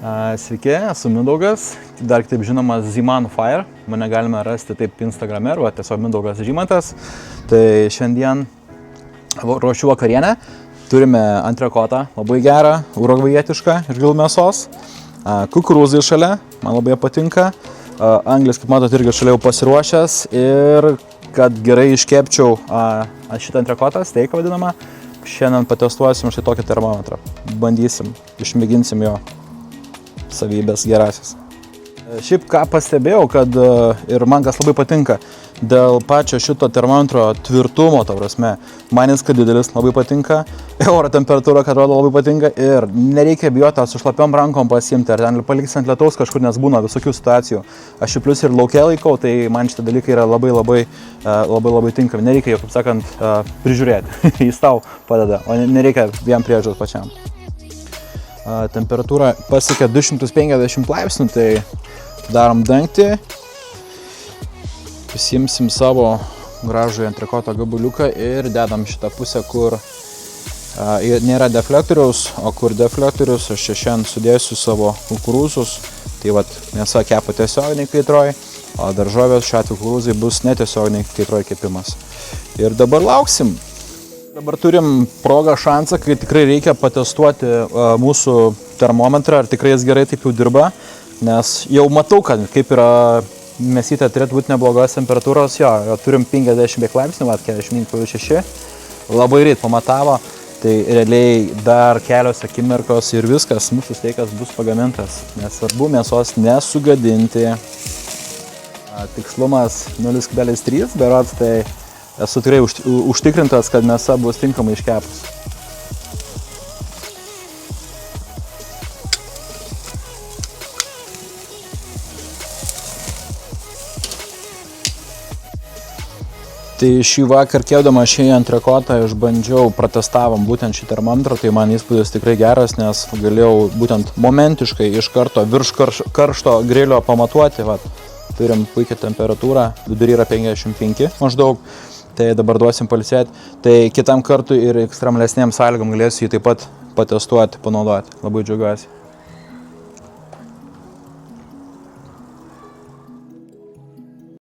Sveiki, esu Mindaugas, dar kitaip žinomas Ziman Fire. Mane galime rasti taip Instagrame, arba tiesiog Mindaugas Žymantas. Tai šiandien ruošiu vakarienę. Turime antrekotą, labai gerą, urugvajietišką iš grillų mėsos. Kukurūzai šalia, man labai patinka. Anglis, kaip matot, irgi šalia jau pasiruošęs. Ir kad gerai iškepčiau šitą antrekotą, steiką vadinamą, šiandien patestuosim štai tokį termometrą. Bandysim, išmėginsim jo savybės gerasias. Šiaip ką pastebėjau, kad ir man kas labai patinka, dėl pačio šito termometro tvirtumo, ta prasme, man jis, kad didelis, labai patinka, oro temperatūra, kad rodo, labai patinka ir nereikia bijoti su šlapiom rankom pasiimti, ar ten paliks ant lietaus kažkur, nes būna visokių situacijų. Aš jį plius ir lauke laikau, tai man šitie dalykai yra labai tinkami. Nereikia jo, kaip sakant, prižiūrėti, jis tau padeda, o nereikia vien priežiūros pačiam. Temperatūra pasiekia 250 laipsnių, tai darom dangtį, pasiimsim savo gražų antrekoto gabaliuką ir dedam šitą pusę, kur nėra deflektoriaus, o kur deflektorius, aš čia šiandien sudėsiu savo kukurūzus, tai vat mėsa kepa tiesioginiai kaitroj, o daržovės šiuo atveju kukurūzai bus netiesioginiai kaitroj kepimas. Ir dabar lauksim. Dabar turim progą, šansą, kai tikrai reikia patestuoti mūsų termometrą, ar tikrai jis gerai taip jau dirba, nes jau matau, kad kaip yra mėsytė turėtų būti neblogos temperatūros, jo turim 50 laipsnių, 40,6, labai greit pamatavo, tai realiai dar kelios akimirkos ir viskas, mūsų steikas bus pagamintas, nes svarbu mėsos nesugadinti. Tikslumas 0,3 berods, tai esu tikrai užtikrintas, kad mėsa bus tinkamai iškepus. Tai šį vakar kepdama šį antrekotą išbandžiau, pratestavom būtent šį termometrą, tai man įspūdis tikrai geras, nes galėjau būtent momentiškai iš karto virš karšto grilio pamatuoti. Vat, turim puikią temperatūrą, vidury yra 55 maždaug. Tai dabar duosim pailsėti, tai kitam kartui ir ekstremalesnėms sąlygom galėsiu jį taip pat patestuoti, panaudoti. Labai džiaugiuosi.